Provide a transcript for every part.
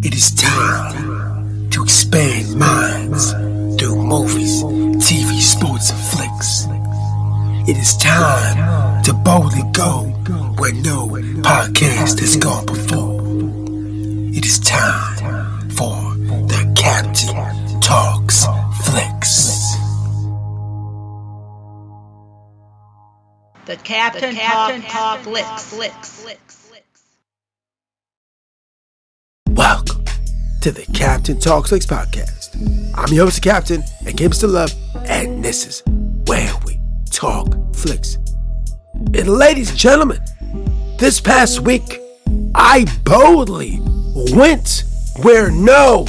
It is time to expand minds through movies, TV, sports, and flicks. It is time to boldly go where no podcast has gone before. It is time for the Captain Talks Flicks. The Captain Talk Flicks. Welcome to the Captain Talks Flicks podcast. I'm your host, the Captain, and Games to Love, and this is where we talk flicks. And ladies and gentlemen, this past week, I boldly went where no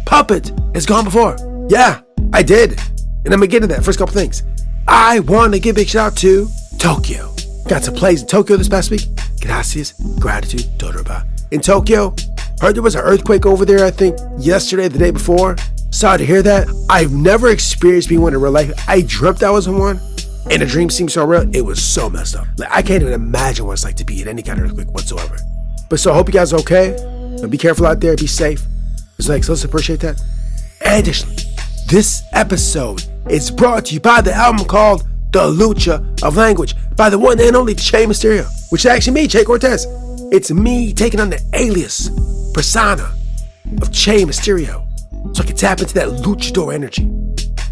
puppet has gone before. Yeah, I did. And I'm gonna get into that. First couple things. I want to give a big shout out to Tokyo. Got some plays in Tokyo this past week. Gracias, gratitude, Dodorba. In Tokyo, heard there was an earthquake over there, I think yesterday, the day before. Sorry to hear that. I've never experienced being one in real life. I dreamt I was in one, and the dream seemed so real, it was so messed up. Like, I can't even imagine what it's like to be in any kind of earthquake whatsoever. But so I hope you guys are okay. And be careful out there, be safe. So let's appreciate that. And additionally, this episode is brought to you by the album called The Lucha Of Language by the one and only Che Mysterio, which is actually me, Che Cortez. It's me taking on the alias persona of Che Mysterio so I can tap into that luchador energy.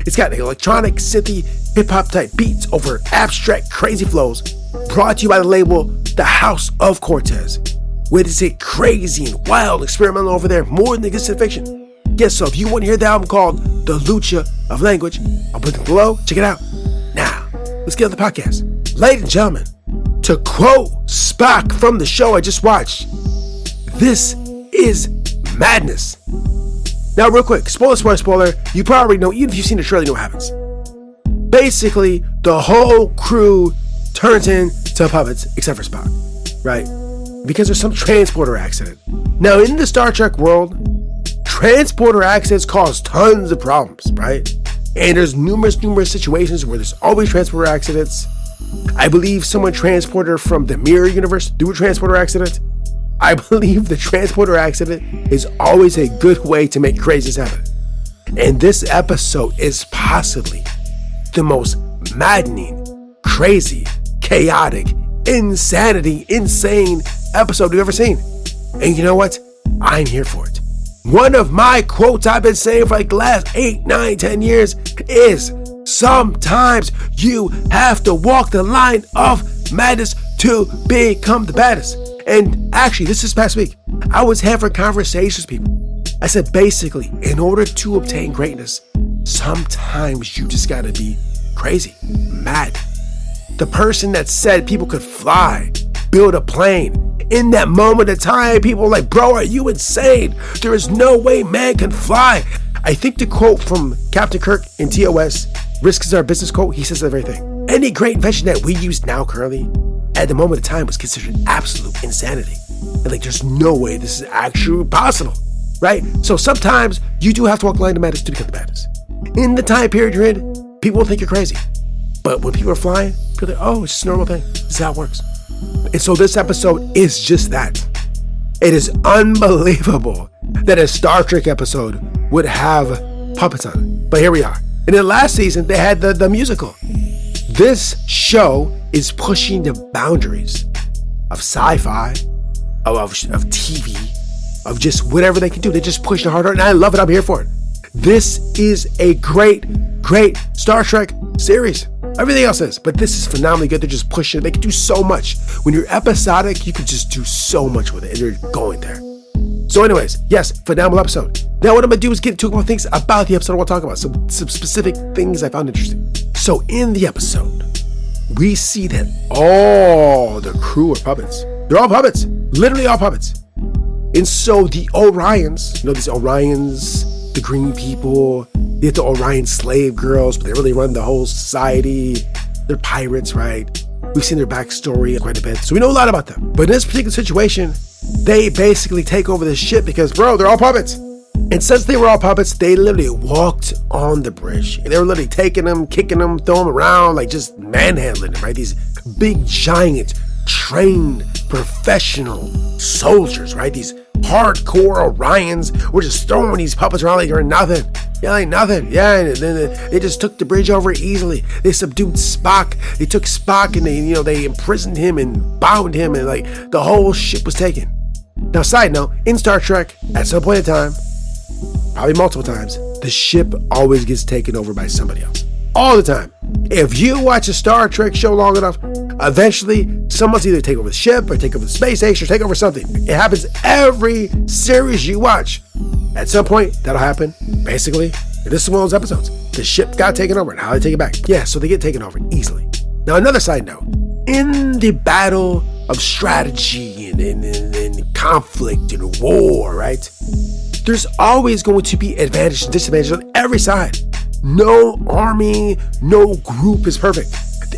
It's got electronic, synthy, hip-hop type beats over abstract, crazy flows, brought to you by the label The House of Cortez, where they say crazy and wild experimental over there more than existent fiction. Yes, so if you want to hear the album called The Lucha Of Language, I'll put it below, check it out. Now, let's get on the podcast. Ladies and gentlemen, to quote Spock from the show I just watched, this is madness. Now, real quick, spoiler, you probably know, even if you've seen the trailer, you know what happens. Basically, the whole crew turns into puppets, except for Spock, right? Because there's some transporter accident. Now, in the Star Trek world, transporter accidents cause tons of problems, right? And there's numerous situations where there's always transporter accidents. I believe someone transported from the Mirror Universe through a transporter accident. I believe the transporter accident is always a good way to make crazies happen. And this episode is possibly the most maddening, crazy, chaotic, insane episode we've ever seen. And you know what? I'm here for it. One of my quotes I've been saying for like the last 8, 9, 10 years is, sometimes you have to walk the line of madness to become the baddest. And actually, this past week, I was having conversations with people. I said, basically, in order to obtain greatness, sometimes you just gotta be crazy, mad. The person that said people could fly, build a plane, in that moment of time, people were like, bro, are you insane? There is no way man can fly. I think the quote from Captain Kirk in TOS, risk is our business quote, he says that very thing. Any great invention that we use now currently, at the moment of time, was considered absolute insanity. And like, there's no way this is actually possible, right? So sometimes you do have to walk the line of madness to become the baddest. In the time period you're in, people will think you're crazy. But when people are flying, people are like, oh, it's just a normal thing. This is how it works. And so this episode is just that. It is unbelievable that a Star Trek episode would have puppets on it. But here we are. And in the last season, they had the musical. This show is pushing the boundaries of sci-fi, of TV, of just whatever they can do. They're just pushing harder, and I love it. I'm here for it. This is a great Star Trek series. Everything else is, but this is phenomenally good. They're just pushing it. They can do so much. When you're episodic, you can just do so much with it, and they're going there. So anyways, yes, phenomenal episode. Now what I'm going to do is get into a couple things about the episode I want to talk about. Some specific things I found interesting. So in the episode, we see that all the crew are puppets. They're all puppets. Literally all puppets. And so the Orions, these Orions, the green people, they have the Orion slave girls, but they really run the whole society. They're pirates, right? We've seen their backstory quite a bit, so we know a lot about them. But in this particular situation, they basically take over the ship because, bro, they're all puppets. And since they were all puppets, they literally walked on the bridge. And they were literally taking them, kicking them, throwing them around, like just manhandling them, right? These big, giant, trained, professional soldiers, right? These hardcore Orions were just throwing these puppets around like they're nothing. Yeah, like nothing. Yeah, and then they just took the bridge over easily. They subdued Spock. They took Spock and they imprisoned him and bound him, and like the whole ship was taken. Now, side note, in Star Trek, at some point in time, probably multiple times, the ship always gets taken over by somebody else. All the time. If you watch a Star Trek show long enough, eventually someone's either take over the ship or take over the space station or take over something. It happens every series you watch. At some point, that'll happen. Basically, this is one of those episodes. The ship got taken over, and how they take it back. Yeah, so they get taken over easily. Now, another side note. In the battle of strategy and conflict and war, right? There's always going to be advantage and disadvantage on every side. No army, no group is perfect.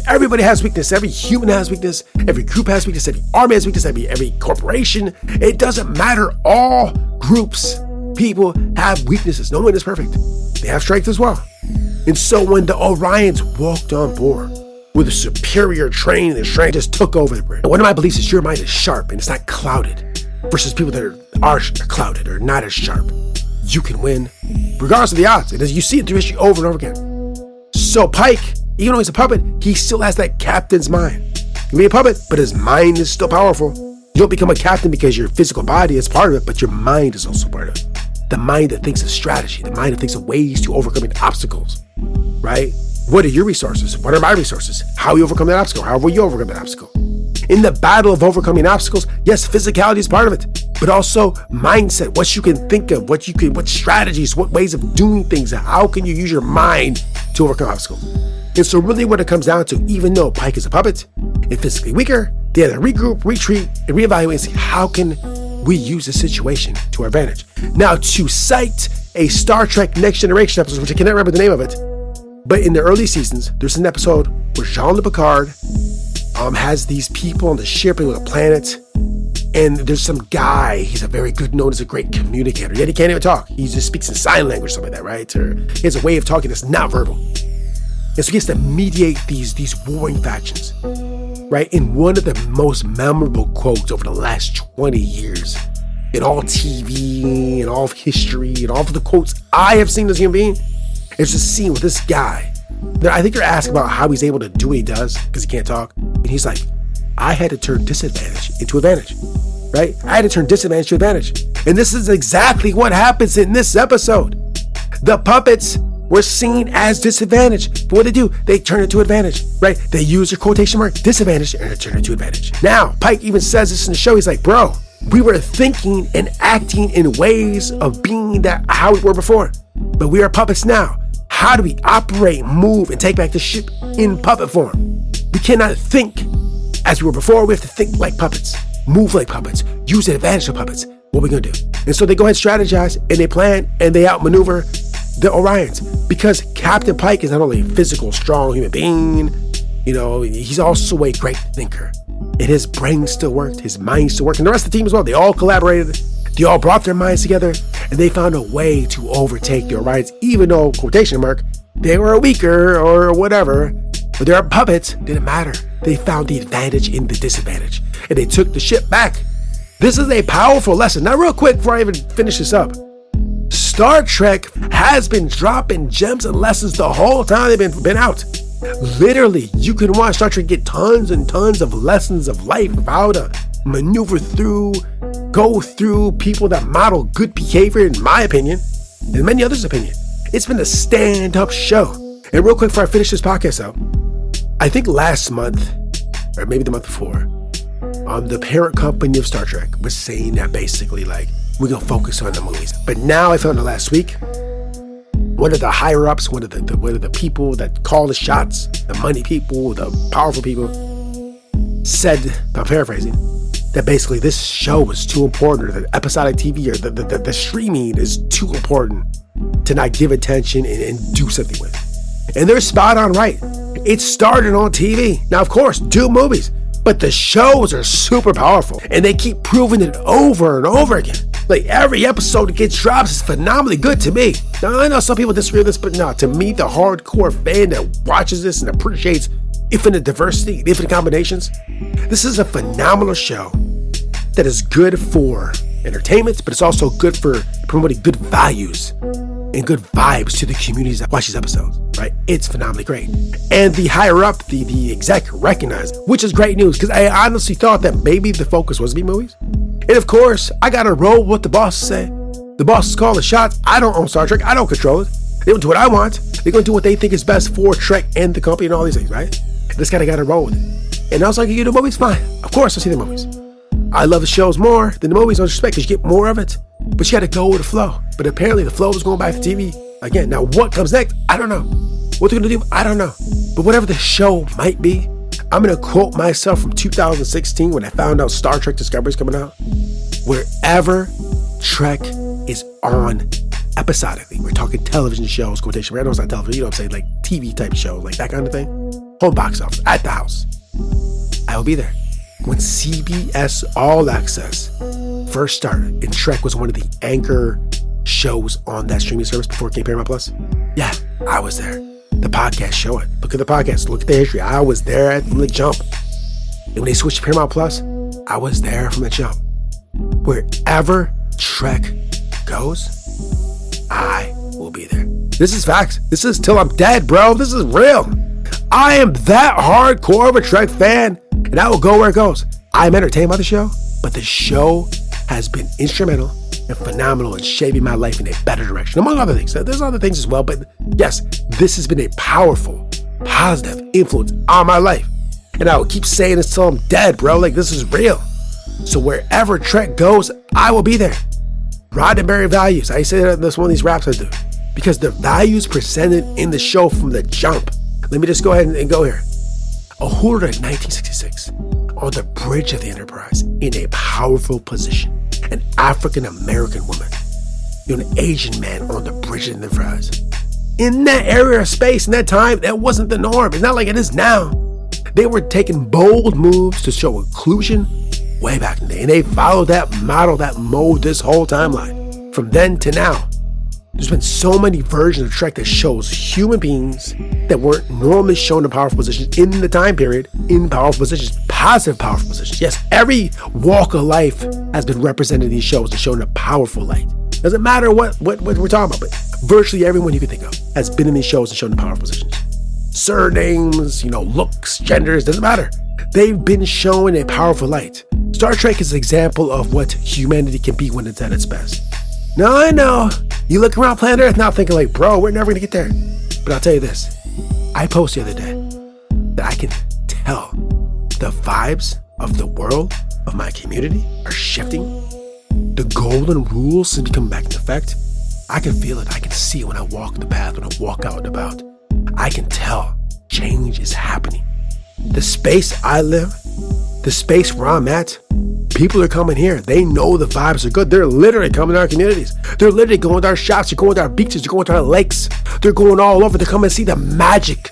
Everybody has weakness. Every human has weakness. Every group has weakness. Every army has weakness. Every corporation. It doesn't matter. All groups, people have weaknesses. No one is perfect. They have strength as well. And so when the Orions walked on board with a superior training and strength, just took over the bridge. One of my beliefs is your mind is sharp and it's not clouded versus people that are clouded or not as sharp. You can win regardless of the odds. And as you see it through history over and over again. So Pike, even though he's a puppet, he still has that captain's mind. He may be a puppet, but his mind is still powerful. You don't become a captain because your physical body is part of it, but your mind is also part of it. The mind that thinks of strategy, the mind that thinks of ways to overcoming obstacles, right? What are your resources? What are my resources? How you overcome that obstacle? How will you overcome that obstacle? In the battle of overcoming obstacles, yes, physicality is part of it, but also mindset, what you can think of, what strategies, what ways of doing things, how can you use your mind to overcome obstacles? And so really what it comes down to, even though Pike is a puppet and physically weaker, they have to regroup, retreat, and reevaluate and see how can we use the situation to our advantage. Now, to cite a Star Trek Next Generation episode, which I cannot remember the name of it, but in the early seasons, there's an episode where Jean-Luc Picard has these people on the ship and on a planet, and there's some guy, he's a very good, known as a great communicator, yet he can't even talk. He just speaks in sign language, something like that, right? Or he has a way of talking that's not verbal. And so he has to mediate these warring factions, right? In one of the most memorable quotes over the last 20 years, in all TV and all of history and all of the quotes I have seen as a human being, it's just scene with this guy. I think they're asking about how he's able to do what he does because he can't talk. And he's like, I had to turn disadvantage into advantage, right? I had to turn disadvantage to advantage. And this is exactly what happens in this episode. The puppets were seen as disadvantage. But what they do, they turn it to advantage, right? They use their quotation mark, disadvantage, and they turn it to advantage. Now, Pike even says this in the show. He's like, bro, we were thinking and acting in ways of being that how we were before. But we are puppets now. How do we operate, move, and take back the ship in puppet form? We cannot think as we were before. We have to think like puppets, move like puppets, use the advantage of puppets. What are we going to do? And so they go ahead and strategize, and they plan, and they outmaneuver the Orions. Because Captain Pike is not only a physical, strong human being, he's also a great thinker. And his brain still worked, his mind still worked, and the rest of the team as well. They all collaborated. They all brought their minds together, and they found a way to overtake the Orions, even though, quotation mark, they were weaker or whatever, but they're puppets, didn't matter. They found the advantage in the disadvantage, and they took the ship back. This is a powerful lesson. Now, real quick, before I even finish this up, Star Trek has been dropping gems and lessons the whole time they've been out. Literally, you can watch Star Trek get tons and tons of lessons of life, of how to maneuver through, go through, people that model good behavior, in my opinion, and many others' opinion. It's been a stand-up show. And real quick before I finish this podcast out, I think last month, or maybe the month before, the parent company of Star Trek was saying that basically, like, we're going to focus on the movies. But now I found out last week, one of the higher-ups, one of the people that call the shots, the money people, the powerful people, said, I'm paraphrasing, that basically this show was too important, or the episodic TV or the streaming is too important to not give attention and do something with. And they're spot on right. It started on TV. Now, of course, do movies, but the shows are super powerful, and they keep proving it over and over again. Like, every episode that gets dropped is phenomenally good to me. Now, I know some people disagree with this, but no, to me, the hardcore fan that watches this and appreciates infinite diversity, infinite combinations, this is a phenomenal show that is good for entertainment, but it's also good for promoting good values and good vibes to the communities that watch these episodes, right? It's phenomenally great. And the higher up, the exec recognized, which is great news, because I honestly thought that maybe the focus was B-movies. And of course, I got to roll what the bosses say. The bosses call the shots. I don't own Star Trek. I don't control it. They don't do what I want. They're going to do what they think is best for Trek and the company and all these things, right? And this guy got to roll with it. And also, you do movies? Fine. Of course, I'll see the movies. I love the shows more than the movies, no respect, because you get more of it. But you got to go with the flow. But apparently the flow is going back to TV again. Now, what comes next? I don't know. What they're going to do? I don't know. But whatever the show might be, I'm going to quote myself from 2016 when I found out Star Trek Discovery is coming out. Wherever Trek is on episodically, we're talking television shows, quotation, I know it's not television, you know what I'm saying, like TV type shows, like that kind of thing. Home box office, at the house. I will be there. When CBS All Access first started, and Trek was one of the anchor shows on that streaming service before it came Paramount Plus, yeah, I was there. The podcast show it. Look at the podcast. Look at the history. I was there from the jump. And when they switched to Paramount Plus, I was there from the jump. Wherever Trek goes, I will be there. This is facts. This is till I'm dead, bro. This is real. I am that hardcore of a Trek fan, and I will go where it goes. I'm entertained by the show, but the show has been instrumental and phenomenal in shaping my life in a better direction, among other things. There's other things as well, but yes, this has been a powerful, positive influence on my life. And I will keep saying this till I'm dead, bro. Like, this is real. So wherever Trek goes, I will be there. Roddenberry values. I say that in this one of these raps I do. Because the values presented in the show from the jump. Let me just go ahead and go here. Uhura in 1966, on the bridge of the Enterprise, in a powerful position. An African-American woman. An Asian man on the bridge of the Enterprise. In that area of space, in that time, that wasn't the norm. It's not like it is now. They were taking bold moves to show inclusion way back in the day. And they followed that model, that mode this whole timeline. From then to now. There's been so many versions of Trek that shows human beings that weren't normally shown in powerful positions in the time period, in powerful positions, positive powerful positions. Yes, every walk of life has been represented in these shows and shown in a powerful light. Doesn't matter what we're talking about, but virtually everyone you can think of has been in these shows and shown in powerful positions. Surnames, looks, genders, doesn't matter. They've been shown in a powerful light. Star Trek is an example of what humanity can be when it's at its best. Now I know, you look around planet Earth now thinking like, bro, we're never gonna get there. But I'll tell you this, I posted the other day that I can tell the vibes of the world, of my community, are shifting. The golden rules seem to come back into effect. I can feel it, I can see it when I walk the path, when I walk out and about. I can tell change is happening. The space I live, the space where I'm at, people are coming here. They know the vibes are good. They're literally coming to our communities. They're literally going to our shops. They're going to our beaches. They're going to our lakes. They're going all over to come and see the magic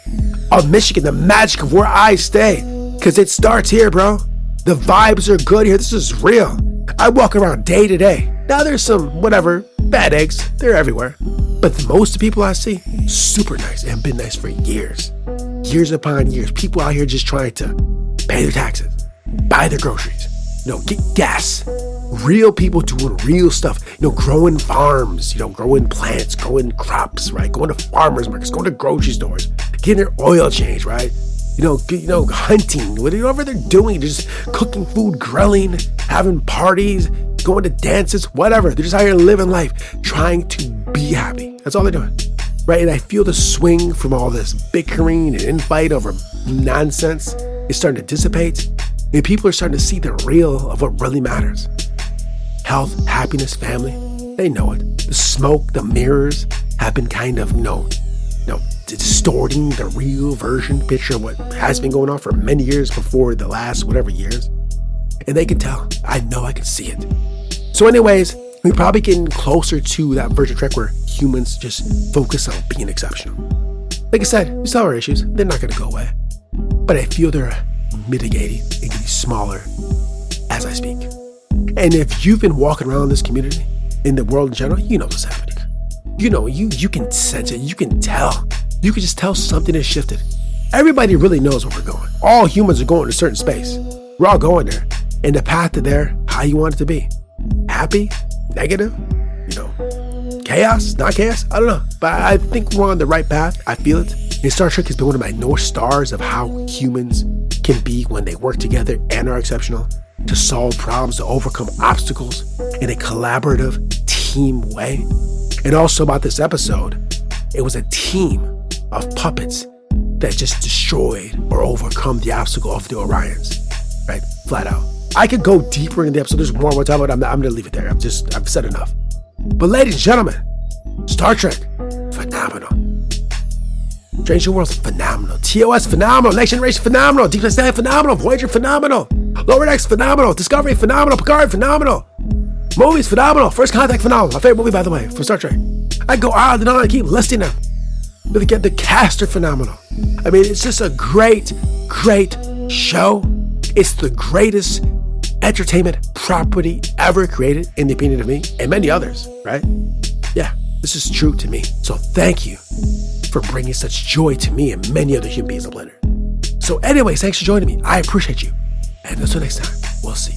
of Michigan, the magic of where I stay. Because it starts here, bro. The vibes are good here. This is real. I walk around day to day. Now there's some, bad eggs. They're everywhere. But most of the people I see, super nice and been nice for years. Years upon years. People out here just trying to pay their taxes, buy their groceries, get gas. Real people doing real stuff, growing farms, growing plants, growing crops, right? Going to farmers markets, going to grocery stores, getting their oil changed, right? Hunting, whatever they're doing, they're just cooking food, grilling, having parties, going to dances, whatever. They're just out here living life, trying to be happy. That's all they're doing, right? And I feel the swing from all this bickering and infight over nonsense is starting to dissipate. And people are starting to see the real of what really matters. Health, happiness, family. They know it. The smoke, the mirrors have been kind of, distorting the real version picture of what has been going on for many years before the last whatever years. And they can tell. I know I can see it. So anyways, we're probably getting closer to that version of Trek where humans just focus on being exceptional. Like I said, we still have our issues. They're not going to go away. But I feel they're mitigating and getting smaller as I speak. And if you've been walking around this community, in the world in general, you know what's happening. You can sense it. You can tell. You can just tell something has shifted. Everybody really knows where we're going. All humans are going to a certain space. We're all going there. And the path to there, how you want it to be, happy, negative, chaos, not chaos. I don't know. But I think we're on the right path. I feel it. And Star Trek has been one of my North Stars of how humans can be when they work together and are exceptional to solve problems, to overcome obstacles in a collaborative team way. And also about this episode, it was a team of puppets that just destroyed or overcome the obstacle of the Orions, right? Flat out. I could go deeper in the episode. There's more time, but I'm going to leave it there. I've said enough. But ladies and gentlemen, Star Trek, phenomenal. Strange New Worlds, phenomenal. TOS, phenomenal. Next Generation, phenomenal. Deep Space Nine, phenomenal. Voyager, phenomenal. Lower Decks, phenomenal. Discovery, phenomenal. Picard, phenomenal. Movies, phenomenal. First Contact, phenomenal. My favorite movie, by the way, from Star Trek. I go on and on and keep listing them. But again, the cast are phenomenal. I mean, it's just a great, great show. It's the greatest entertainment property ever created, in the opinion of me and many others, right? Yeah, this is true to me. So thank you for bringing such joy to me and many other human beings on the planet. So anyways, thanks for joining me. I appreciate you. And until next time, we'll see.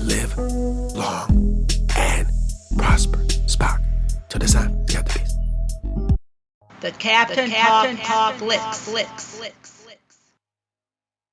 Live long and prosper. Spock. Till this time, Captain Peace. The Captain Talk Licks.